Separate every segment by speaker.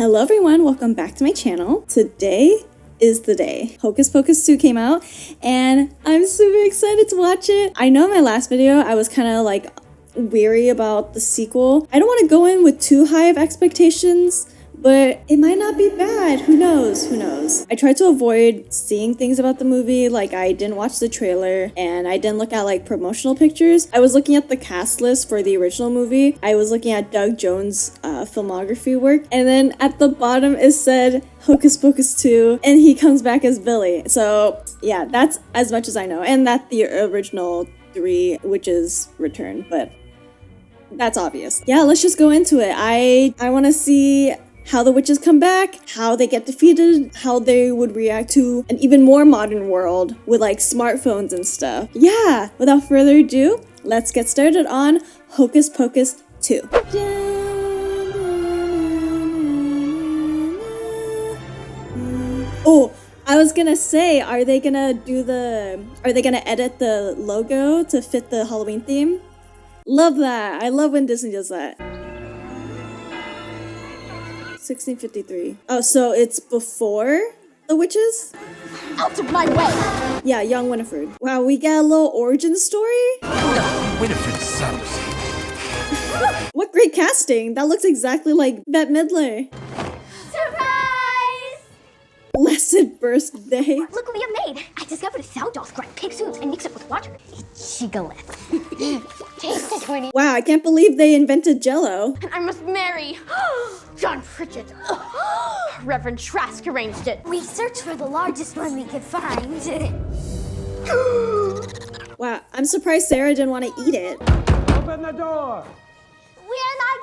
Speaker 1: Hello everyone, welcome back to my channel. Today is the day. Hocus Pocus 2 came out and I'm super excited to watch it. I know in my last video I was kind of like weary about the sequel. I don't want to go in with too high of expectations, but it might not be bad. Who knows? Who knows? I tried to avoid seeing things about the movie, like I didn't watch the trailer and I didn't look at like promotional pictures. I was looking at the cast list for the original movie. I was looking at Doug Jones' filmography work, and then at the bottom it said Hocus Pocus 2 and he comes back as Billy. So yeah, that's as much as I know, and that the original 3 witches return, but that's obvious. Yeah, let's just go into it. I want to see how the witches come back, how they get defeated, how they would react to an even more modern world with like smartphones and stuff. Yeah, without further ado, let's get started on Hocus Pocus 2. Oh, I was gonna say, are they gonna edit the logo to fit the Halloween theme? Love that. I love when Disney does that. 1653. Oh, so it's before the witches?
Speaker 2: Out of my way!
Speaker 1: Yeah, young Winifred. Wow, we get a little origin story?
Speaker 3: Winifred's sons.
Speaker 1: What great casting! That looks exactly like Bette Midler.
Speaker 2: Surprise!
Speaker 1: Blessed birthday.
Speaker 2: Look what we have made! I discovered a sow doll's grind pig soup and mix it with water. It's Shigaleth. Taste it, Winnie.
Speaker 1: Wow, I can't believe they invented Jell-O.
Speaker 2: And I must marry John Pritchett. Reverend Trask arranged it. We searched for the largest one we could find.
Speaker 1: Wow, I'm surprised Sarah didn't want to eat it.
Speaker 3: Open the door!
Speaker 2: We're not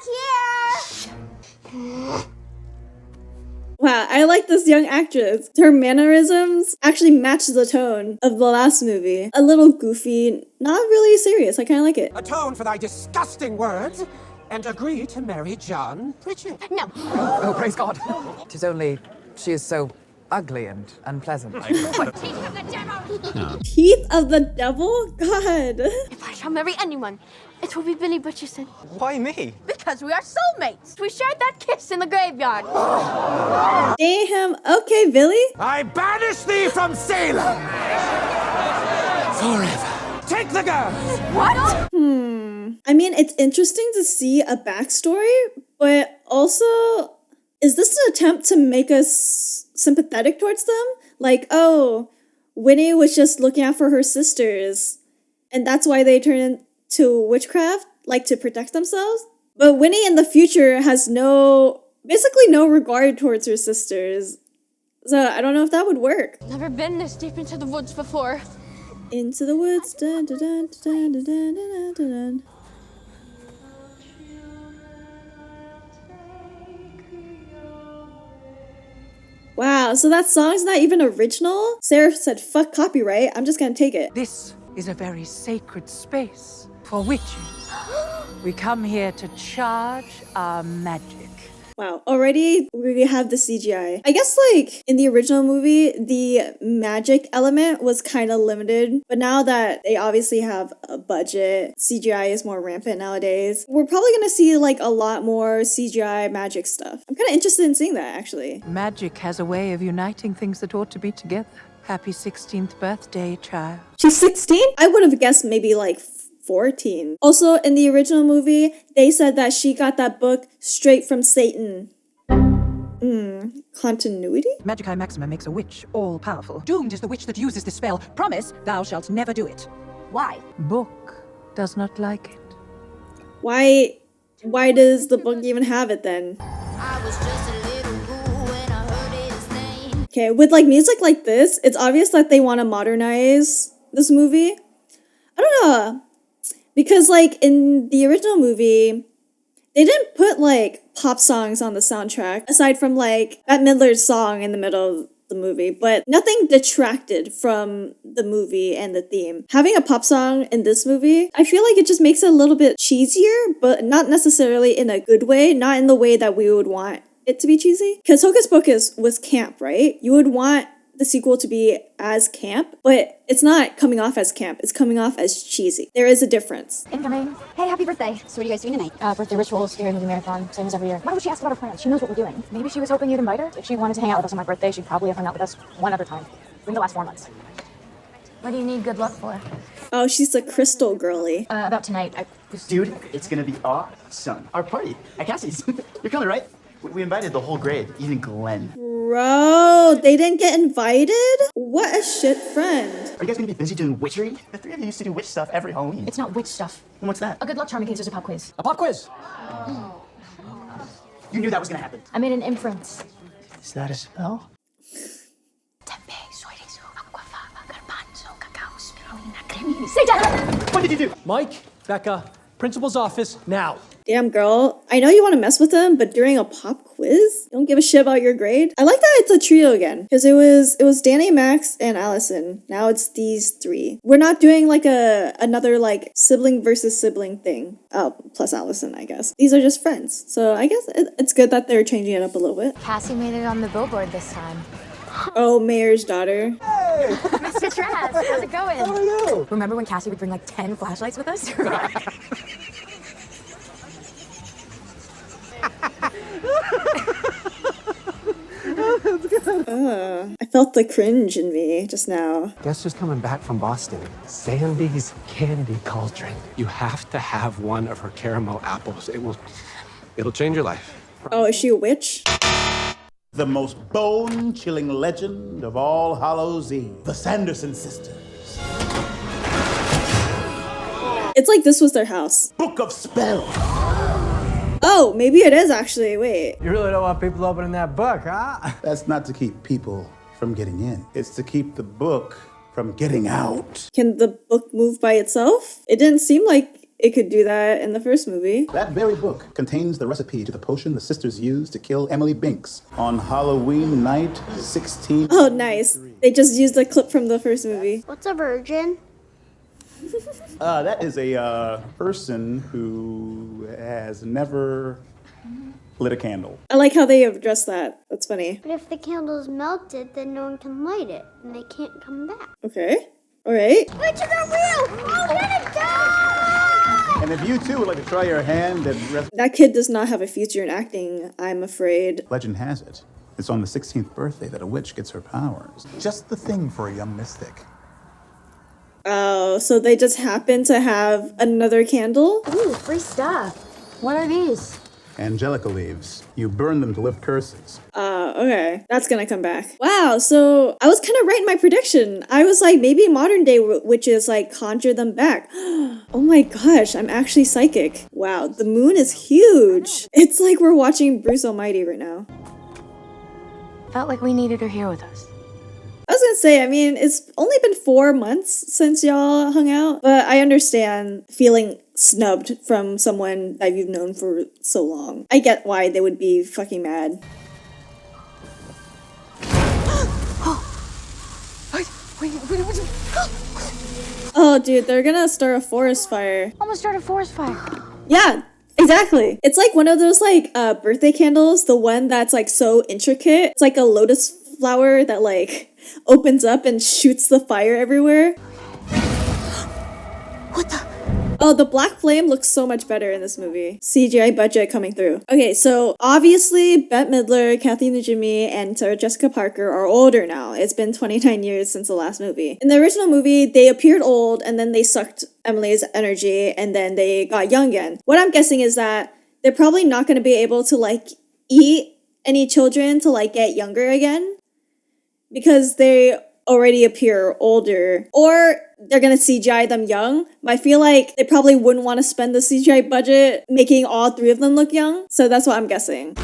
Speaker 2: here!
Speaker 1: Wow, I like this young actress. Her mannerisms actually match the tone of the last movie. A little goofy, not really serious. I kind of like it.
Speaker 3: Atone for thy disgusting words, and agree to marry John Pritchett.
Speaker 2: No.
Speaker 4: Oh, praise God. 'Tis only she is so ugly and unpleasant.
Speaker 2: Teeth of the devil!
Speaker 1: Teeth of the devil? God.
Speaker 2: If I shall marry anyone, it will be Billy Butcherson.
Speaker 5: Why me?
Speaker 2: Because we are soulmates. We shared that kiss in the graveyard.
Speaker 1: Damn. Okay, Billy.
Speaker 3: I banish thee from Salem! Forever. Take the girls!
Speaker 2: What?
Speaker 1: I mean, it's interesting to see a backstory, but also, is this an attempt to make us sympathetic towards them? Like, oh, Winnie was just looking out for her sisters, and that's why they turned into witchcraft, like to protect themselves? But Winnie in the future has basically no regard towards her sisters. So I don't know if that would work.
Speaker 2: Never been this deep into the woods before.
Speaker 1: Into the woods, dun dun dun dun dun dun dun dun dun. Wow, so that song's not even original? Sarah said, fuck copyright, I'm just gonna take it.
Speaker 4: This is a very sacred space for witches. We come here to charge our magic.
Speaker 1: Wow, already we have the CGI. I guess like in the original movie, the magic element was kind of limited, but now that they obviously have a budget, CGI is more rampant nowadays. We're probably gonna see like a lot more CGI magic stuff. I'm kind of interested in seeing that actually.
Speaker 4: Magic has a way of uniting things that ought to be together. Happy 16th birthday, child.
Speaker 1: She's 16? I would have guessed maybe like 14. Also, in the original movie, they said that she got that book straight from Satan. Continuity?
Speaker 6: Magicae Maxima makes a witch all-powerful. Doomed is the witch that uses this spell. Promise thou shalt never do it.
Speaker 2: Why?
Speaker 4: Book does not like it.
Speaker 1: Why does the book even have it then?
Speaker 2: I was just a little fool when I heard his name.
Speaker 1: Okay, with like music like this, it's obvious that they want to modernize this movie. I don't know. Because like in the original movie, they didn't put like pop songs on the soundtrack, aside from like Bette Midler's song in the middle of the movie, but nothing detracted from the movie and the theme. Having a pop song in this movie, I feel like it just makes it a little bit cheesier, but not necessarily in a good way, not in the way that we would want it to be cheesy. Because Hocus Pocus was camp, right? You would want the sequel to be as camp, but it's not coming off as camp. It's coming off as cheesy. There is a difference.
Speaker 5: Incoming. Hey, happy birthday. So what are you guys doing tonight? Birthday rituals, scary movie marathon, same as every year. Why would she ask about our plans? She knows what we're doing. Maybe she was hoping you'd invite her. If she wanted to hang out with us on my birthday, she'd probably have hung out with us one other time in the last 4 months.
Speaker 2: What do you need good luck for?
Speaker 1: Oh, she's a crystal girly.
Speaker 5: About tonight,
Speaker 7: Dude, it's gonna be awesome. Our party at Cassie's. You're coming, right? We invited the whole grade, even Glenn.
Speaker 1: Bro, they didn't get invited? What a shit friend.
Speaker 7: Are you guys gonna be busy doing witchery? The three of you used to do witch stuff every Halloween.
Speaker 5: it's not witch stuff.
Speaker 7: And what's that?
Speaker 5: A good luck charm in case there's a pop quiz.
Speaker 3: A pop quiz.
Speaker 7: You knew that was gonna happen.
Speaker 5: I made an inference.
Speaker 7: Is that a spell?
Speaker 5: Say that!
Speaker 7: What did you do?
Speaker 3: Mike, Becca, principal's office now.
Speaker 1: Damn, girl. I know you want to mess with them, but during a pop quiz? You don't give a shit about your grade? I like that it's a trio again. Because it was Danny, Max, and Allison. Now it's these three. We're not doing like another like sibling versus sibling thing. Oh, plus Allison, I guess. These are just friends. So I guess it's good that they're changing it up a little bit.
Speaker 2: Cassie made it on the billboard this time.
Speaker 1: Oh, Mayor's daughter.
Speaker 2: Mr. Trash, how's it going?
Speaker 5: Remember when Cassie would bring like 10 flashlights with us?
Speaker 1: I felt the cringe in me just now.
Speaker 3: Guess who's coming back from Boston? Sandy's Candy Cauldron. You have to have one of her caramel apples. It'll change your life.
Speaker 1: Oh, is she a witch?
Speaker 8: The most bone-chilling legend of All Hallows Eve, the Sanderson sisters.
Speaker 1: It's like this was their house.
Speaker 8: Book of Spells.
Speaker 1: Oh, maybe it is actually. Wait.
Speaker 9: You really don't want people opening that book, huh?
Speaker 8: That's not to keep people from getting in. It's to keep the book from getting out.
Speaker 1: Can the book move by itself? It didn't seem like it could do that in the first movie.
Speaker 8: That very book contains the recipe to the potion the sisters used to kill Emily Binks on Halloween night 16.
Speaker 1: Oh, nice. They just used a clip from the first movie.
Speaker 2: What's a virgin?
Speaker 8: That is a person who has never lit a candle.
Speaker 1: I like how they addressed that. That's funny.
Speaker 2: But if the candle's melted, then no one can light it, and they can't come back.
Speaker 1: Okay. All right.
Speaker 2: Witches are real! I'm gonna die!
Speaker 8: And if you too would like to try your hand at
Speaker 1: That kid does not have a future in acting, I'm afraid.
Speaker 8: legend has it, it's on the 16th birthday that a witch gets her powers. Just the thing for a young mystic.
Speaker 1: Oh, so they just happen to have another candle?
Speaker 5: Ooh, free stuff. What are these?
Speaker 8: Angelica leaves. You burn them to lift curses.
Speaker 1: Okay. That's gonna come back. Wow, so I was kind of right in my prediction. I was like, maybe modern day witches like conjure them back. Oh my gosh, I'm actually psychic. Wow, the moon is huge. It's like we're watching Bruce Almighty right now.
Speaker 2: Felt like we needed her here with us.
Speaker 1: I was gonna say, I mean, it's only been 4 months since y'all hung out, but I understand feeling snubbed from someone that you've known for so long. I get why they would be fucking mad. Oh, dude, they're gonna start a forest fire.
Speaker 2: Almost started a forest fire.
Speaker 1: Yeah, exactly. It's like one of those like birthday candles, the one that's like so intricate. It's like a lotus flower that like opens up and shoots the fire everywhere.
Speaker 2: What the?
Speaker 1: Oh, the black flame looks so much better in this movie. CGI budget coming through. Okay, so obviously Bette Midler, Kathy Najimy, and Sarah Jessica Parker are older now. It's been 29 years since the last movie. In the original movie, they appeared old and then they sucked Emily's energy and then they got young again. What I'm guessing is that they're probably not going to be able to like eat any children to like get younger again because they already appear older, or they're gonna CGI them young. But I feel like they probably wouldn't want to spend the CGI budget making all 3 of them look young. So that's what I'm guessing.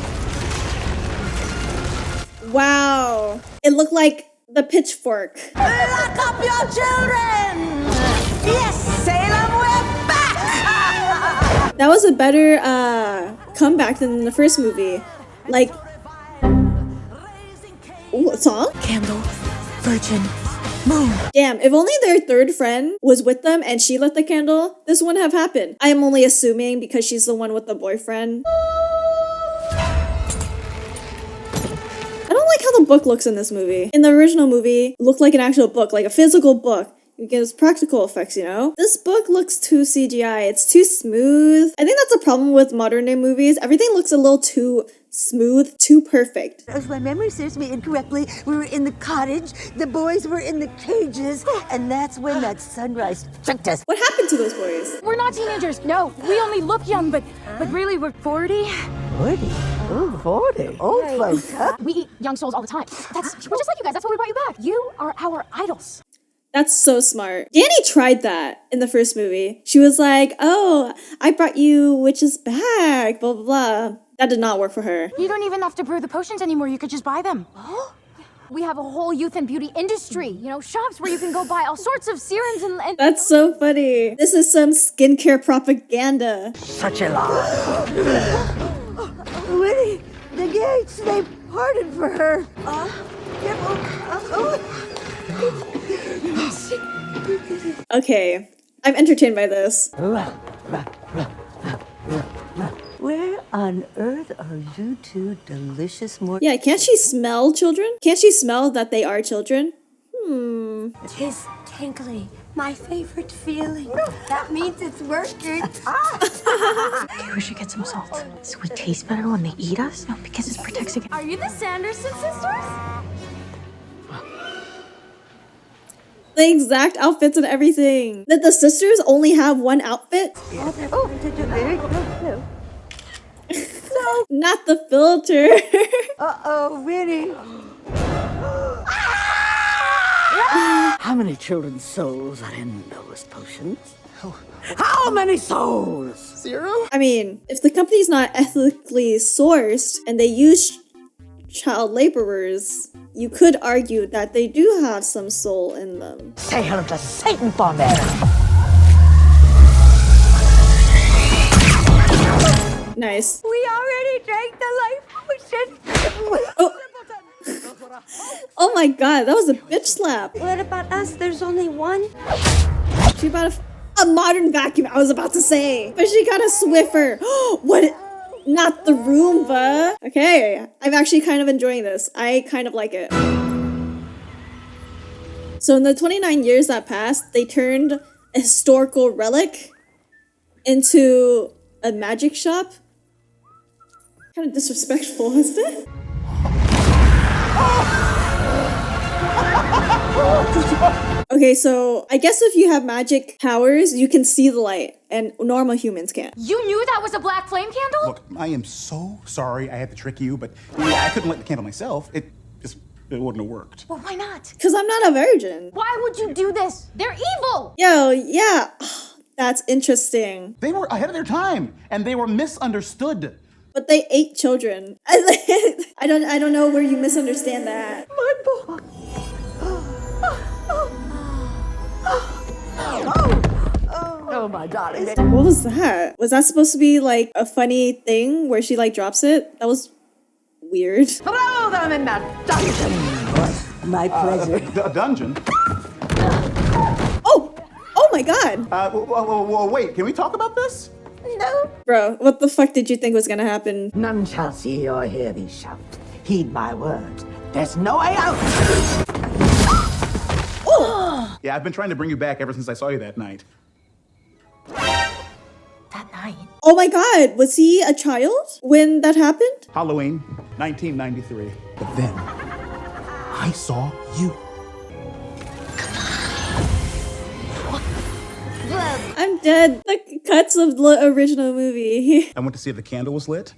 Speaker 1: Wow. It looked like the pitchfork.
Speaker 6: Lock up your children! Yes, Salem, we're back!
Speaker 1: That was a better comeback than the first movie. Like, what song?
Speaker 6: Candle, virgin, moon.
Speaker 1: Damn, if only their third friend was with them and she lit the candle, this wouldn't have happened. I am only assuming because she's the one with the boyfriend. I don't like how the the book looks in this movie. In the original movie, it looked like an actual book, like a physical book. It gives practical effects, you know? This book looks too CGI. It's too smooth. I think that's a problem with modern day movies. Everything looks a little too smooth, too perfect.
Speaker 10: If my memory serves me incorrectly, we were in the cottage, the boys were in the cages, and that's when that sunrise tricked us.
Speaker 1: What happened to those boys?
Speaker 2: We're not teenagers. No, we only look young, but really we're 40.
Speaker 10: 40? Ooh, 40. Old folks, huh?
Speaker 2: We eat young souls all the time. We're just like you guys. That's why we brought you back. You are our idols.
Speaker 1: That's so smart. Danny tried that in the first movie. She was like, oh, I brought you witches back, blah, blah, blah. That did not work for her.
Speaker 2: You don't even have to brew the potions anymore. You could just buy them. We have a whole youth and beauty industry. You know, shops where you can go buy all sorts of serums and...
Speaker 1: That's so funny. This is some skincare propaganda.
Speaker 10: Such a lie. Winnie, the gates, they parted for her.
Speaker 1: Okay, I'm entertained by this.
Speaker 10: Where on earth are you two delicious
Speaker 1: Yeah, can't she smell children? Can't she smell that they are children?
Speaker 10: Tis tingly, my favorite feeling. That means it's working.
Speaker 5: We should get some salt. So we taste better when they eat us? No, because it protects against...
Speaker 2: Are you the Sanderson sisters?
Speaker 1: The exact outfits and everything. Did the sisters only have one outfit? No, not the filter.
Speaker 10: Uh-oh, Winnie. How many children's souls are in those potions? How many souls?
Speaker 7: 0?
Speaker 1: I mean, if the company's not ethically sourced and they use child laborers, you could argue that they do have some soul in them.
Speaker 10: Say hello to Satan for me.
Speaker 1: Nice.
Speaker 10: We already drank the life potion.
Speaker 1: Oh my god, that was a bitch slap.
Speaker 10: What about us? There's only one.
Speaker 1: She bought a modern vacuum, I was about to say. But she got a Swiffer. What? Not the Roomba. Okay, I'm actually kind of enjoying this. I kind of like it. So in the 29 years that passed, they turned a historical relic into a magic shop. Kind of disrespectful, isn't it? Okay, so I guess if you have magic powers, you can see the light, and normal humans can't.
Speaker 2: You knew that was a black flame candle?
Speaker 8: Look, I am so sorry I had to trick you, but I couldn't light the candle myself. It wouldn't have worked.
Speaker 2: Well, why not?
Speaker 1: Because I'm not a virgin.
Speaker 2: Why would you do this? They're evil!
Speaker 1: Yo, yeah. That's interesting.
Speaker 8: They were ahead of their time, and they were misunderstood.
Speaker 1: But they ate children. I don't know where you misunderstand that.
Speaker 10: My boy. Oh, my darling.
Speaker 1: What was that? Was that supposed to be like a funny thing where she like drops it? That was weird.
Speaker 10: Throw them in the dungeon. My pleasure.
Speaker 8: A dungeon?
Speaker 1: Oh my god.
Speaker 8: Wait, can we talk about this?
Speaker 10: No.
Speaker 1: Bro, what the fuck did you think was gonna happen?
Speaker 10: None shall see or hear thee shout. Heed my words. There's no way out.
Speaker 8: Yeah, I've been trying to bring you back ever since I saw you that night.
Speaker 10: That night.
Speaker 1: Oh my god, was he a child when that happened?
Speaker 8: Halloween, 1993. But then, I saw you.
Speaker 1: I'm dead. The cuts of the original movie.
Speaker 8: I went to see if the candle was lit,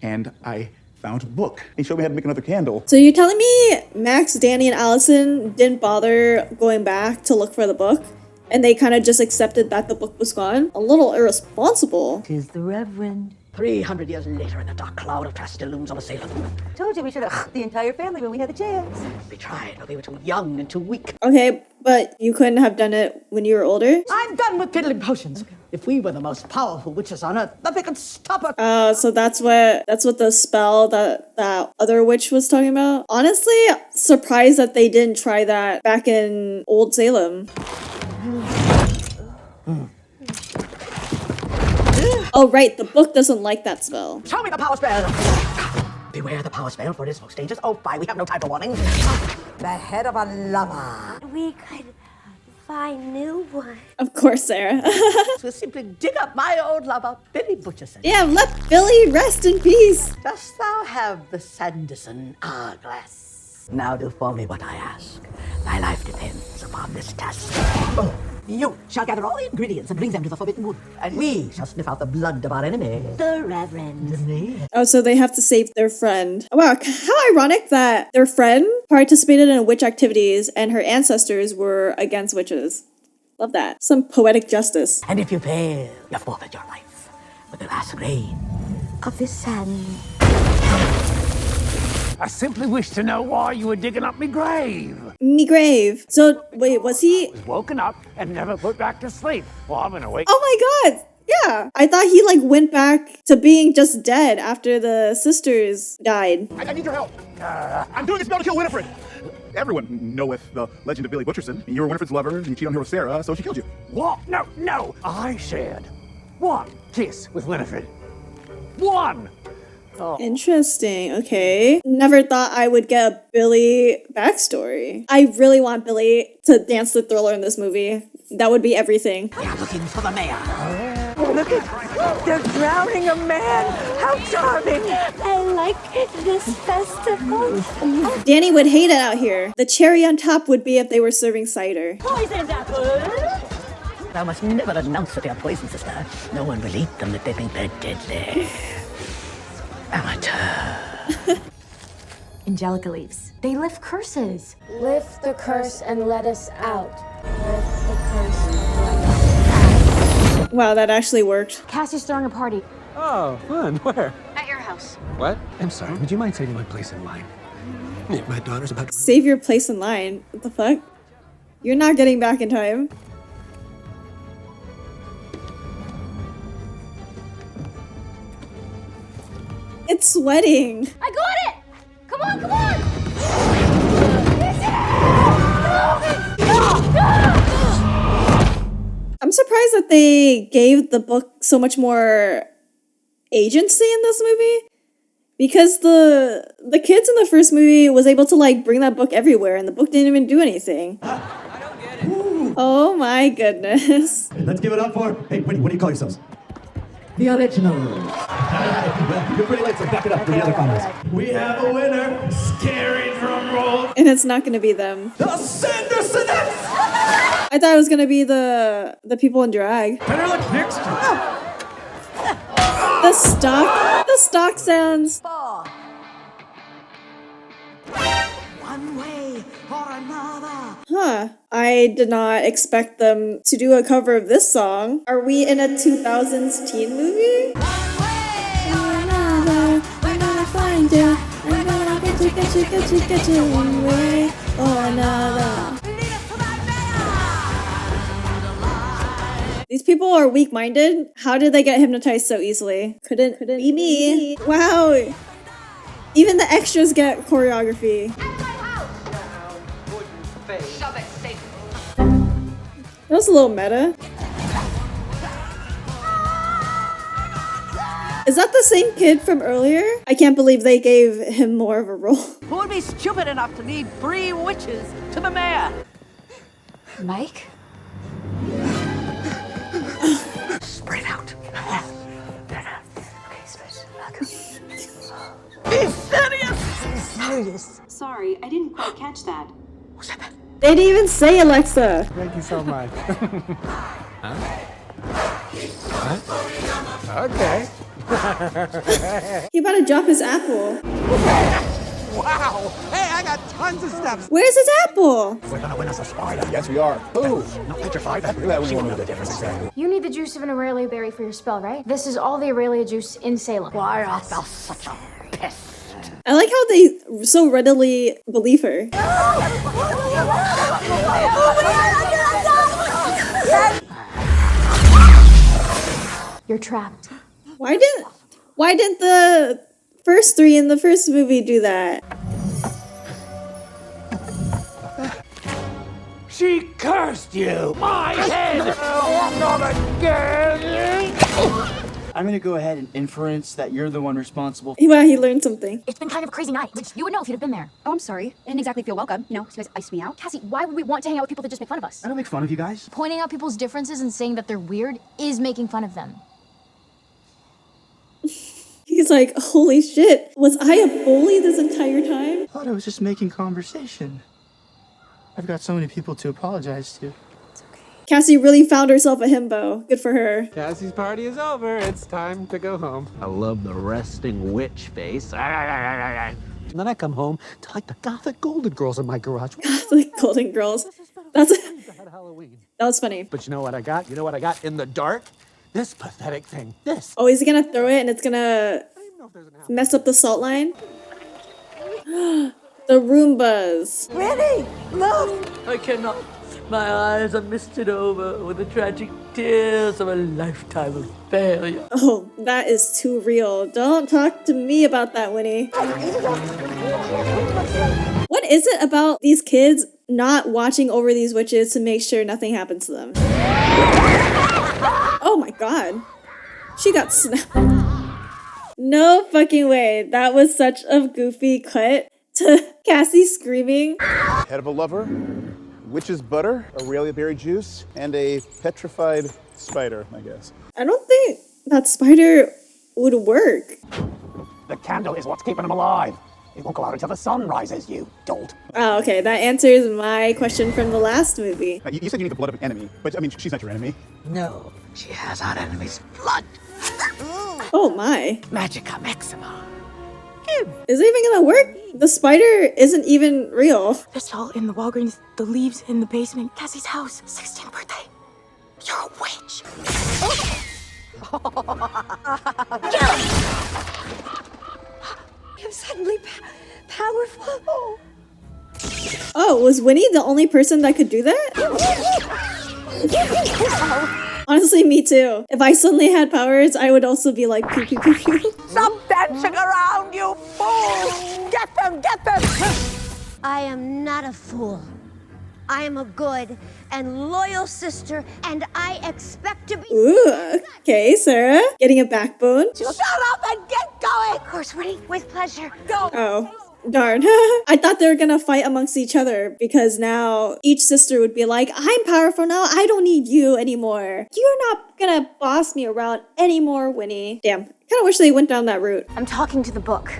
Speaker 8: and I found a book. He showed me how to make another candle.
Speaker 1: So you're telling me Max, Danny, and Allison didn't bother going back to look for the book? And they kind of just accepted that the book was gone? A little irresponsible.
Speaker 10: 'Tis the Reverend. 300 years later, in the dark cloud of tragedy looms on a Salem. Told you we should have the entire family when we had the chance. We tried, but we were too young and too weak.
Speaker 1: Okay, but you couldn't have done it when you were older?
Speaker 6: I'm done with piddling potions. If we were the most powerful witches on earth, nothing could stop us.
Speaker 1: So that's what the spell that other witch was talking about? Honestly, surprised that they didn't try that back in Old Salem. Oh right, the book doesn't like that spell.
Speaker 6: Show me the power spell.
Speaker 10: Beware the power spell for its most dangerous. Oh, bye, we have no time for warnings. The head of a lover.
Speaker 2: We could find new one.
Speaker 1: Of course, Sarah.
Speaker 10: We'll simply dig up my old lover, Billy Butcherson.
Speaker 1: Yeah, let Billy rest in peace.
Speaker 10: Dost thou have the Sanderson hourglass? Now do for me what I ask. Thy life depends upon this task. Oh, you shall gather all the ingredients and bring them to the Forbidden Wood, and we shall sniff out the blood of our enemy.
Speaker 2: The Reverend.
Speaker 1: Oh, so they have to save their friend. Wow, how ironic that their friend participated in witch activities and her ancestors were against witches. Love that. Some poetic justice.
Speaker 10: And if you fail, you forfeit your life with the last grain of the sun.
Speaker 11: I simply wish to know why you were digging up me grave.
Speaker 1: Me grave. So, wait, was he...
Speaker 11: Was woken up and never put back to sleep. Well, I'm gonna wake...
Speaker 1: Oh my god! Yeah. I thought he, like, went back to being just dead after the sisters died.
Speaker 8: I need your help. I'm doing a spell to kill Winifred. Everyone knoweth the legend of Billy Butcherson. You were Winifred's lover, and you cheated on her with Sarah, so she killed you.
Speaker 11: What? No. I shared one kiss with Winifred. One! Oh.
Speaker 1: Interesting. Okay. Never thought I would get a Billy backstory. I really want Billy to dance the Thriller in this movie. That would be everything.
Speaker 10: We are looking for the mayor.
Speaker 6: Look at, they're drowning a man. How charming.
Speaker 2: I like this festival.
Speaker 1: Danny would hate it out here. The cherry on top would be if they were serving cider.
Speaker 2: Poisoned apple.
Speaker 10: Thou must never announce that they are poison, sister. No one will eat them if they think they're deadly. Amateur.
Speaker 5: Angelica leaves. They lift curses.
Speaker 2: Lift the curse and let us out. Lift the curse and let us out.
Speaker 1: Wow, that actually worked.
Speaker 5: Cassie's throwing a party.
Speaker 3: Oh, fun. Where?
Speaker 5: At your house.
Speaker 3: What? I'm sorry. Would you mind saving my place in line? My daughter's about to...
Speaker 1: Save your place in line. What the fuck? You're not getting back in time. It's sweating.
Speaker 2: I got it! Come on, come on!
Speaker 1: I'm surprised that they gave the book so much more agency in this movie. Because the kids in the first movie was able to like bring that book everywhere and the book didn't even do anything. Oh my goodness.
Speaker 12: Let's give it up for, hey, what do you call yourselves?
Speaker 10: The original.
Speaker 12: You're pretty late, so back it up for the other comments. We have a winner. Scary drum roll.
Speaker 1: And it's not gonna be them.
Speaker 12: The Sandersonettes!
Speaker 1: I thought it was gonna be the people in drag.
Speaker 12: Better look next to
Speaker 1: The stock sounds.
Speaker 10: One way or another.
Speaker 1: Huh. I did not expect them to do a cover of this song. Are we in a 2000s teen movie? We're gonna find you. We're gonna get you one way or another. These people are weak-minded. How did they get hypnotized so easily? Couldn't be me. Wow. Even the extras get choreography. That was a little meta. Is that the same kid from earlier? I can't believe they gave him more of a role.
Speaker 6: Who would be stupid enough to lead 3 witches to the mayor?
Speaker 5: Mike?
Speaker 10: Spread out.
Speaker 6: Be serious!
Speaker 5: Serious.
Speaker 13: Sorry, I didn't quite catch that.
Speaker 10: What's that?
Speaker 1: They didn't even say Alexa.
Speaker 3: Thank you so much. Huh? What? Okay.
Speaker 1: He about to drop his apple.
Speaker 11: Wow! Hey, I got tons of stuff!
Speaker 1: Where's his apple?
Speaker 12: We're gonna win us a spider. Yes, we are. Ooh, not petrified. She won't know the difference exactly.
Speaker 5: You need the juice of an Aurelia berry for your spell, right? This is all the Aurelia juice in Salem.
Speaker 10: Why art thou such a pest?
Speaker 1: I like how they so readily believe her.
Speaker 5: You're trapped.
Speaker 1: Why didn't the first 3 in the first movie do that?
Speaker 11: She cursed you! My head! Oh, not again!
Speaker 7: I'm gonna go ahead and inference that you're the one responsible.
Speaker 1: Wow, he learned something.
Speaker 5: It's been kind of a crazy night, which you would know if you'd have been there. Oh, I'm sorry. I didn't exactly feel welcome. You know, you guys iced me out. Cassie, why would we want to hang out with people that just make fun of us?
Speaker 7: I don't make fun of you guys.
Speaker 2: Pointing out people's differences and saying that they're weird is making fun of them.
Speaker 1: He's like, holy shit, was I a bully this entire time?
Speaker 7: I thought I was just making conversation. I've got so many people to apologize to.
Speaker 1: Cassie really found herself a himbo. Good for her.
Speaker 3: Cassie's party is over. It's time to go home.
Speaker 11: I love the resting witch face. And then I come home to like the gothic golden girls in my garage.
Speaker 1: The Golden Girls. That was funny.
Speaker 11: But you know what I got? You know what I got in the dark? This pathetic thing. This.
Speaker 1: Oh, he's gonna throw it and it's gonna mess up the salt line. The Roombas.
Speaker 10: Winnie, look!
Speaker 14: I cannot. My eyes are misted over with the tragic tears of a lifetime of failure.
Speaker 1: Oh, that is too real. Don't talk to me about that, Winnie. What is it about these kids not watching over these witches to make sure nothing happens to them? Oh my god. She got snapped. No fucking way. That was such a goofy cut to Cassie screaming.
Speaker 8: Head of a lover, witch's butter, Aurelia berry juice, and a petrified spider, I guess.
Speaker 1: I don't think that spider would work.
Speaker 11: The candle is what's keeping him alive. It won't go out until the sun rises, you dolt.
Speaker 1: Oh, okay. That answers my question from the last movie.
Speaker 8: You said you need the blood of an enemy, but I mean, she's not your enemy.
Speaker 10: No, she has our enemy's blood.
Speaker 1: Oh my.
Speaker 10: Magica Maxima.
Speaker 1: Is it even gonna work? The spider isn't even real.
Speaker 15: The spell in the Walgreens, the leaves in the basement, Cassie's house, 16th birthday. You're a witch.
Speaker 2: I'm suddenly powerful.
Speaker 1: Oh, was Winnie the only person that could do that? Honestly, me too. If I suddenly had powers, I would also be like pew pew pew pew.
Speaker 10: Stop dancing around, you fool! Get them, get them!
Speaker 2: I am not a fool. I am a good and loyal sister, and I expect to be.
Speaker 1: Ooh, okay, Sarah. Getting a backbone.
Speaker 10: Shut up and get going!
Speaker 2: Of course, Winnie, with pleasure.
Speaker 10: Go!
Speaker 1: Oh. Darn. I thought they were gonna fight amongst each other because now each sister would be like, I'm powerful now, I don't need you anymore. You're not gonna boss me around anymore, Winnie. Damn, kinda wish they went down that route.
Speaker 2: I'm talking to the book.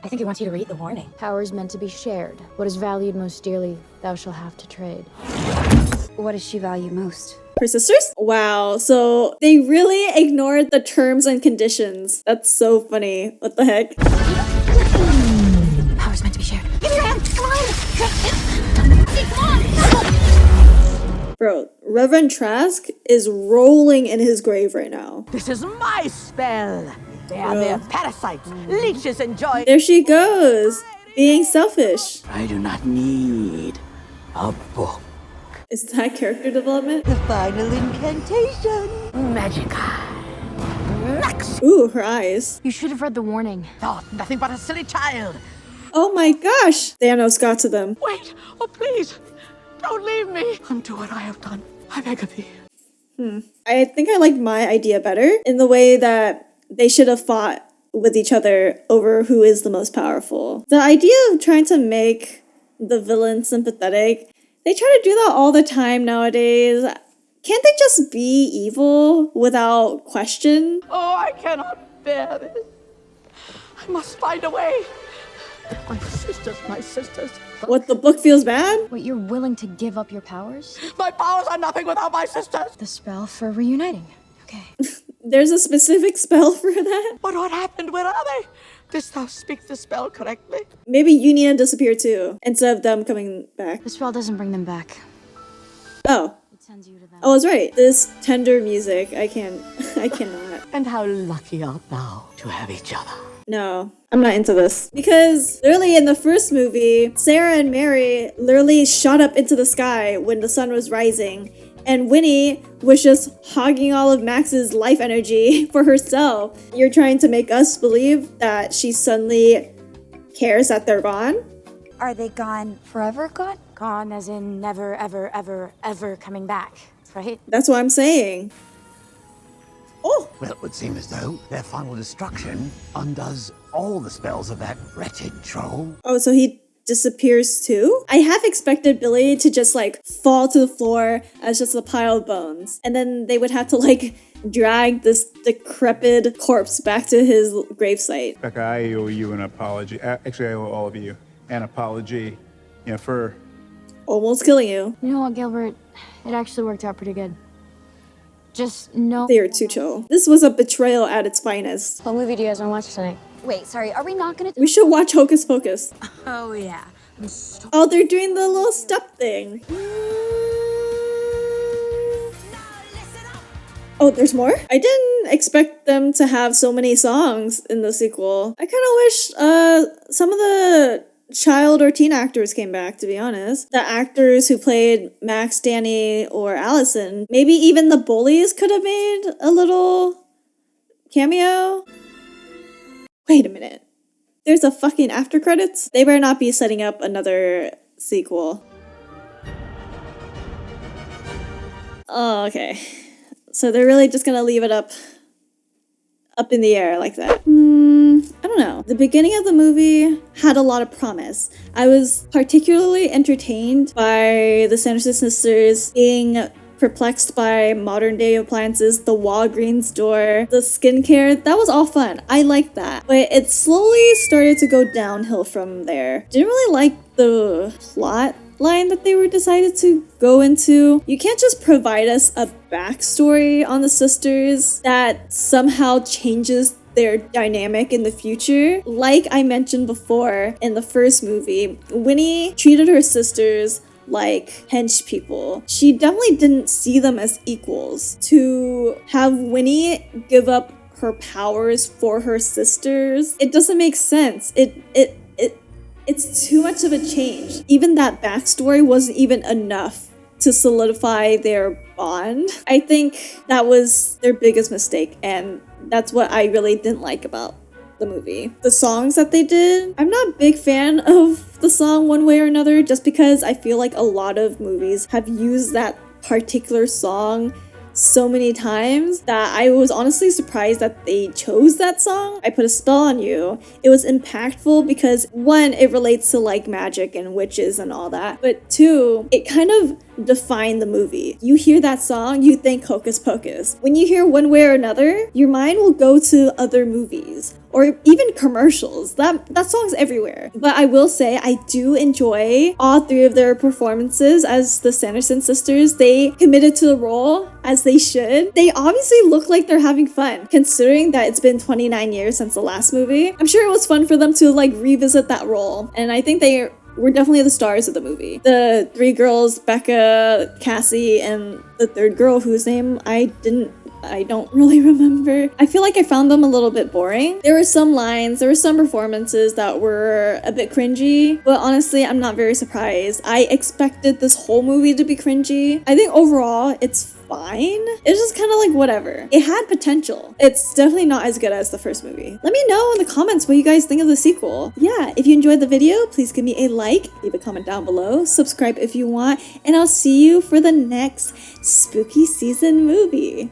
Speaker 5: I think he wants you to read the warning.
Speaker 2: Power is meant to be shared. What is valued most dearly, thou shalt have to trade.
Speaker 15: What does she value most?
Speaker 1: Her sisters? Wow, so they really ignored the terms and conditions. That's so funny. What the heck?
Speaker 15: Power's meant to be shared.
Speaker 2: Give me your hand! Come on!
Speaker 1: Bro, Reverend Trask is rolling in his grave right now.
Speaker 10: This is my spell. They are mere parasites. Leeches enjoy.
Speaker 1: There she goes, being selfish.
Speaker 10: I do not need a book.
Speaker 1: Is that character development?
Speaker 10: The final incantation. Magica. Max.
Speaker 1: Ooh, her eyes.
Speaker 2: You should have read the warning.
Speaker 10: No, nothing but a silly child.
Speaker 1: Oh my gosh! Thanos got to them.
Speaker 10: Wait, oh please, don't leave me. Undo what I have done. I beg of thee.
Speaker 1: I think I liked my idea better in the way that they should have fought with each other over who is the most powerful. The idea of trying to make the villain sympathetic, they try to do that all the time nowadays. Can't they just be evil without question?
Speaker 10: Oh, I cannot bear this. I must find a way. My sisters, my sisters.
Speaker 1: What, the book feels bad?
Speaker 2: Wait, you're willing to give up your powers?
Speaker 10: My powers are nothing without my sisters.
Speaker 2: The spell for reuniting. Okay.
Speaker 1: There's a specific spell for that?
Speaker 10: But what happened? Where are they? Didst thou speak the spell correctly?
Speaker 1: Maybe you need to disappear too, instead of them coming back.
Speaker 2: The spell doesn't bring them back.
Speaker 1: Oh.
Speaker 2: It sends you to them.
Speaker 1: Oh, I was right. This tender music, I cannot.
Speaker 10: And how lucky art thou to have each other.
Speaker 1: No, I'm not into this. Because literally in the first movie, Sarah and Mary literally shot up into the sky when the sun was rising. And Winnie was just hogging all of Max's life energy for herself. You're trying to make us believe that she suddenly cares that they're gone?
Speaker 15: Are they gone forever gone?
Speaker 5: Gone as in never, ever, ever, ever coming back. right?
Speaker 1: That's what I'm saying. Oh!
Speaker 11: Well, it would seem as though their final destruction undoes all the spells of that wretched troll.
Speaker 1: Oh, so he disappears too? I half expected Billy to just like fall to the floor as just a pile of bones. And then they would have to like drag this decrepit corpse back to his gravesite.
Speaker 8: Becca, I owe you an apology. Actually, I owe all of you an apology, for
Speaker 1: almost killing you.
Speaker 5: You know what, Gilbert? It actually worked out pretty good. Just no.
Speaker 1: They are too chill. This was a betrayal at its finest.
Speaker 5: What movie do you guys want to watch tonight?
Speaker 2: Wait, sorry, are we not gonna?
Speaker 1: We should watch Hocus Pocus.
Speaker 2: Oh yeah.
Speaker 1: Oh, they're doing the little step thing. Oh, there's more? I didn't expect them to have so many songs in the sequel. I kind of wish some of the child or teen actors came back, to be honest. The actors who played Max, Danny, or Allison. Maybe even the bullies could have made a little cameo. Wait a minute. There's a fucking after credits? They better not be setting up another sequel. Oh, okay. So they're really just gonna leave it up in the air like that. I don't know. The beginning of the movie had a lot of promise. I was particularly entertained by the Sanderson sisters being perplexed by modern day appliances, the Walgreens door, the skincare. That was all fun. I liked that. But it slowly started to go downhill from there. Didn't really like the plot line that they were decided to go into. You can't just provide us a backstory on the sisters that somehow changes their dynamic in the future. Like I mentioned before in the first movie, Winnie treated her sisters like hench people. She definitely didn't see them as equals. To have Winnie give up her powers for her sisters, it doesn't make sense. It's too much of a change. Even that backstory wasn't even enough to solidify their bond. I think that was their biggest mistake, and that's what I really didn't like about the movie. The songs that they did, I'm not a big fan of the song One Way or Another, just because I feel like a lot of movies have used that particular song so many times that I was honestly surprised that they chose that song. I Put a Spell on You. It was impactful because one, it relates to like magic and witches and all that, but two, it kind of defined the movie. You hear that song, you think Hocus Pocus. When you hear One Way or Another, your mind will go to other movies or even commercials. That song's everywhere. But I will say I do enjoy all three of their performances as the Sanderson sisters. They committed to the role as they should. They obviously look like they're having fun, considering that it's been 29 years since the last movie. I'm sure it was fun for them to like revisit that role, and I think they were definitely the stars of the movie. The three girls, Becca, Cassie, and the third girl whose name I don't really remember. I feel like I found them a little bit boring. There were some lines, there were some performances that were a bit cringy, but honestly, I'm not very surprised. I expected this whole movie to be cringy. I think overall, it's fine. It's just kind of like whatever. It had potential. It's definitely not as good as the first movie. Let me know in the comments what you guys think of the sequel. Yeah, if you enjoyed the video, please give me a like, leave a comment down below, subscribe if you want, and I'll see you for the next spooky season movie.